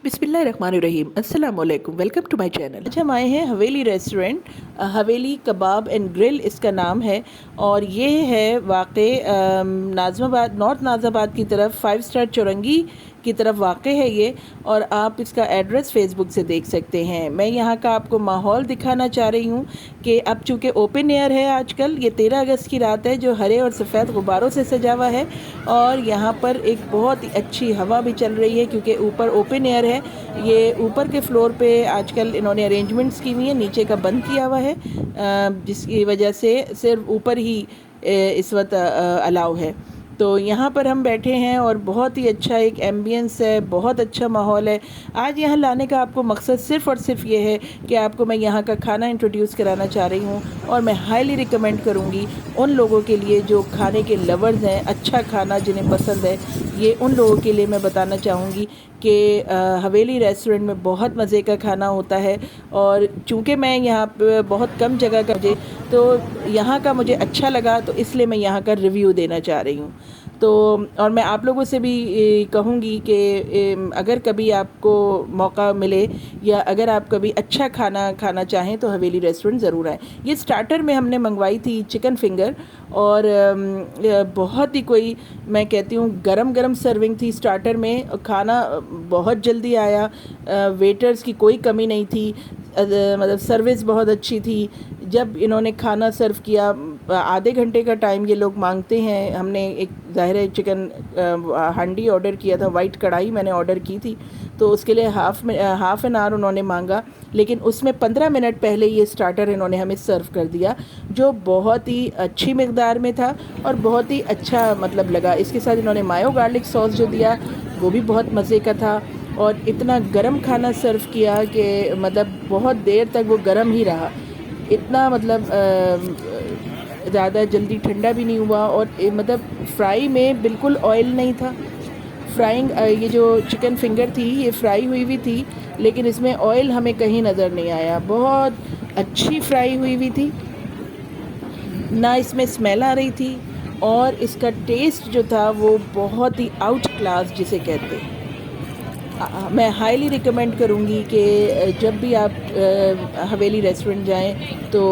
बिस्मिल्लाहिर्रहमानिर्रहीम, अस्सलाम वालेकुम, वेलकम टू माय चैनल। आज हम आए हैं हवेली restaurant. Haveli kebab and grill इसका नाम है और ये है वाक़े नाज़माबाद, नॉर्थ नाज़माबाद की तरफ 5 स्टार चौरंगी की तरफ वाक़ है ये। और आप इसका एड्रेस फेसबुक से देख सकते हैं। मैं यहाँ का आपको माहौल दिखाना चाह रही हूँ कि अब चूँकि ओपन एयर है आजकल, ये 13 अगस्त की रात है जो हरे और सफ़ेद गुब्बारों से सजा हुआ है और यहाँ पर एक बहुत ही अच्छी हवा भी चल रही है क्योंकि ऊपर ओपन एयर है। ये ऊपर के फ्लोर पे आजकल इन्होंने अरेंजमेंट्स की हुई है, नीचे का बंद किया हुआ है जिसकी वजह से सिर्फ ऊपर ही इस वक्त अलाउ है। तो यहाँ पर हम बैठे हैं और बहुत ही अच्छा एक एम्बियंस है, बहुत अच्छा माहौल है। आज यहाँ लाने का आपको मकसद सिर्फ़ और सिर्फ ये है कि आपको मैं यहाँ का खाना इंट्रोड्यूस कराना चाह रही हूँ और मैं हाईली रिकमेंड करूँगी उन लोगों के लिए जो खाने के लवर्स हैं, अच्छा खाना जिन्हें पसंद है। ये उन लोगों के लिए मैं बताना चाहूँगी कि हवेली रेस्टोरेंट में बहुत मज़े का खाना होता है। और चूँकि मैं यहाँ पे बहुत कम जगह का तो यहाँ का मुझे अच्छा लगा, तो इसलिए मैं यहाँ का रिव्यू देना चाह रही हूँ। तो और मैं आप लोगों से भी कहूँगी कि अगर कभी आपको मौका मिले या अगर आप कभी अच्छा खाना खाना चाहें तो हवेली रेस्टोरेंट ज़रूर आएँ। ये स्टार्टर में हमने मंगवाई थी चिकन फिंगर और बहुत ही कोई मैं कहती हूँ गरम गरम सर्विंग थी स्टार्टर में। खाना बहुत जल्दी आया, वेटर्स की कोई कमी नहीं थी, मतलब सर्विस बहुत अच्छी थी। जब इन्होंने खाना सर्व किया, आधे घंटे का टाइम ये लोग मांगते हैं। हमने एक ज़ाहिर है चिकन हांडी ऑर्डर किया था, वाइट कढ़ाई मैंने ऑर्डर की थी, तो उसके लिए हाफ़ एन आवर उन्होंने मांगा, लेकिन उसमें 15 मिनट पहले ये स्टार्टर इन्होंने हमें सर्व कर दिया जो बहुत ही अच्छी मकदार में था और बहुत ही अच्छा मतलब लगा। इसके साथ इन्होंने मायो गार्लिक सॉस जो दिया वो भी बहुत मज़े का था और इतना गरम खाना सर्व किया कि मतलब बहुत देर तक वो गरम ही रहा। इतना मतलब ज़्यादा जल्दी ठंडा भी नहीं हुआ और मतलब फ्राई में बिल्कुल ऑयल नहीं था। फ्राइंग ये जो चिकन फिंगर थी ये फ्राई हुई हुई थी, लेकिन इसमें ऑयल हमें कहीं नज़र नहीं आया। बहुत अच्छी फ्राई हुई हुई थी, ना इसमें स्मेल आ रही थी और इसका टेस्ट जो था वो बहुत ही आउट क्लास जिसे कहते हैं। मैं हाईली रिकमेंड करूँगी कि जब भी आप हवेली रेस्टोरेंट जाएं तो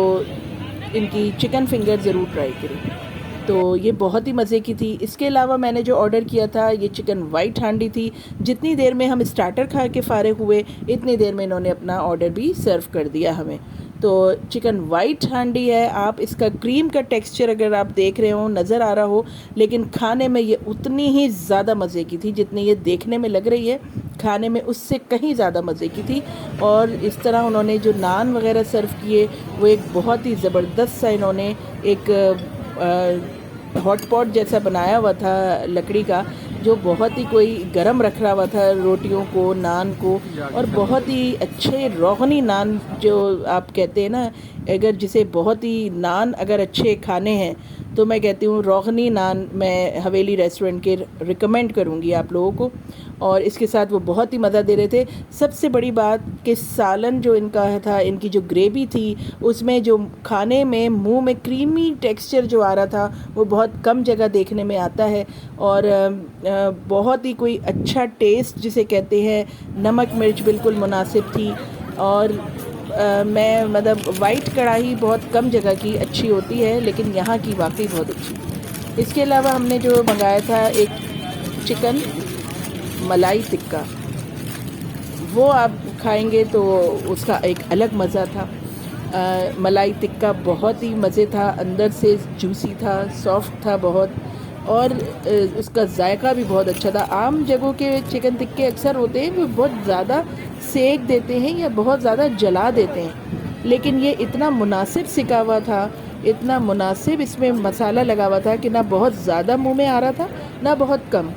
इनकी चिकन फिंगर ज़रूर ट्राई करें। तो ये बहुत ही मज़े की थी। इसके अलावा मैंने जो ऑर्डर किया था ये चिकन वाइट हांडी थी। जितनी देर में हम स्टार्टर खा के फारिग हुए इतनी देर में इन्होंने अपना ऑर्डर भी सर्व कर दिया हमें। तो चिकन वाइट हांडी है। आप इसका क्रीम का टेक्सचर अगर आप देख रहे हो नज़र आ रहा हो, लेकिन खाने में ये उतनी ही ज़्यादा मज़े की थी जितनी ये देखने में लग रही है, खाने में उससे कहीं ज़्यादा मज़े की थी। और इस तरह उन्होंने जो नान वगैरह सर्व किए वो एक बहुत ही ज़बरदस्त सा इन्होंने एक हॉट पॉट जैसा बनाया हुआ था लकड़ी का, जो बहुत ही कोई गरम रख रहा हुआ था रोटियों को, नान को। और बहुत ही अच्छे रोगनी नान जो आप कहते हैं ना, अगर जिसे बहुत ही नान अगर अच्छे खाने हैं तो मैं कहती हूँ रोगनी नान मैं हवेली रेस्टोरेंट के रिकमेंड करूँगी आप लोगों को। और इसके साथ वो बहुत ही मज़ा दे रहे थे। सबसे बड़ी बात कि सालन जो इनका था, इनकी जो ग्रेवी थी उसमें जो खाने में मुंह में क्रीमी टेक्सचर जो आ रहा था वो बहुत कम जगह देखने में आता है। और बहुत ही कोई अच्छा टेस्ट जिसे कहते हैं, नमक मिर्च बिल्कुल मुनासिब थी। और मैं मतलब वाइट कढ़ाई बहुत कम जगह की अच्छी होती है, लेकिन यहाँ की वाकई बहुत अच्छी। इसके अलावा हमने जो मंगाया था एक चिकन मलाई टिक्का, वो आप खाएंगे तो उसका एक अलग मज़ा था। मलाई टिक्का बहुत ही मज़े था, अंदर से जूसी था, सॉफ्ट था बहुत, और उसका जायका भी बहुत अच्छा था। आम जगहों के चिकन टिक्के अक्सर होते हैं वो बहुत ज़्यादा सेक देते हैं या बहुत ज़्यादा जला देते हैं, लेकिन ये इतना मुनासिब सिका हुआ था, इतना मुनासिब इसमें मसाला लगा हुआ था कि ना बहुत ज़्यादा मुंह में आ रहा था ना बहुत कम।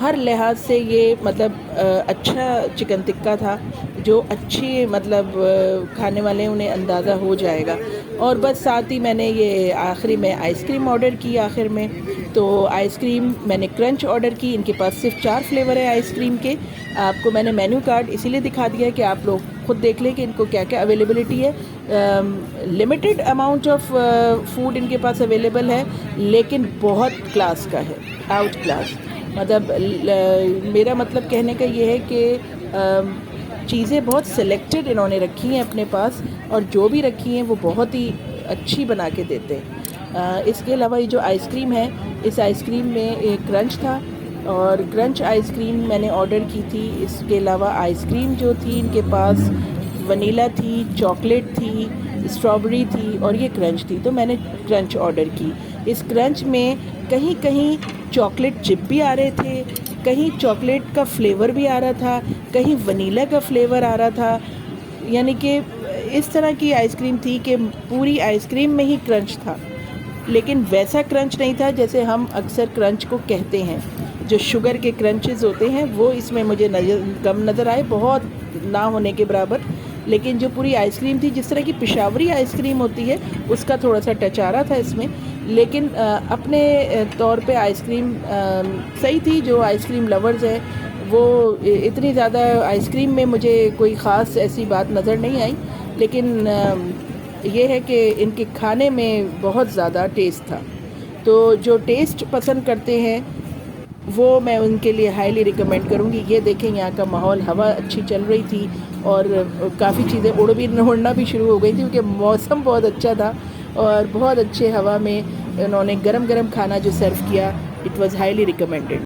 हर लिहाज से ये मतलब अच्छा चिकन टिक्का था जो अच्छी मतलब खाने वाले उन्हें अंदाज़ा हो जाएगा। और बस साथ ही मैंने ये आखिरी में आइसक्रीम ऑर्डर की आखिर में। तो आइसक्रीम मैंने क्रंच ऑर्डर की। इनके पास सिर्फ 4 फ्लेवर है आइसक्रीम के। आपको मैंने मेन्यू कार्ड इसीलिए दिखा दिया कि आप लोग खुद देख लें कि इनको क्या क्या अवेलेबिलिटी है। लिमिटेड अमाउंट ऑफ फूड इनके पास अवेलेबल है, लेकिन बहुत क्लास का है, आउट क्लास। मतलब मेरा मतलब कहने का ये है कि चीज़ें बहुत सिलेक्टेड इन्होंने रखी हैं अपने पास, और जो भी रखी हैं वो बहुत ही अच्छी बना के देते हैं। इसके अलावा ये जो आइसक्रीम है, इस आइसक्रीम में एक क्रंच था, और क्रंच आइसक्रीम मैंने ऑर्डर की थी। इसके अलावा आइसक्रीम जो थी इनके पास वनीला थी, चॉकलेट थी, स्ट्रॉबेरी थी और ये क्रंच थी, तो मैंने क्रंच ऑर्डर की। इस क्रंच में कहीं कहीं चॉकलेट चिप भी आ रहे थे, कहीं चॉकलेट का फ्लेवर भी आ रहा था, कहीं वनीला का फ्लेवर आ रहा था। यानी कि इस तरह की आइसक्रीम थी कि पूरी आइसक्रीम में ही क्रंच था, लेकिन वैसा क्रंच नहीं था जैसे हम अक्सर क्रंच को कहते हैं। जो शुगर के क्रंचेस होते हैं वो इसमें मुझे कम नज़र आए, बहुत ना होने के बराबर। लेकिन जो पूरी आइसक्रीम थी, जिस तरह की पेशावरी आइसक्रीम होती है, उसका थोड़ा सा टच आ रहा था इसमें। लेकिन अपने तौर पे आइसक्रीम सही थी। जो आइसक्रीम लवर्स हैं वो इतनी ज़्यादा आइसक्रीम में मुझे कोई ख़ास ऐसी बात नज़र नहीं आई, लेकिन ये है कि इनके खाने में बहुत ज़्यादा टेस्ट था। तो जो टेस्ट पसंद करते हैं वो मैं उनके लिए हाईली रिकमेंड करूँगी। ये देखें, यहाँ का माहौल, हवा अच्छी चल रही थी और काफ़ी चीज़ें उड़ना भी शुरू हो गई थी, क्योंकि मौसम बहुत अच्छा था और बहुत अच्छे हवा में उन्होंने गरम गरम खाना जो सर्व किया, इट वाज़ हाईली रिकमेंडेड।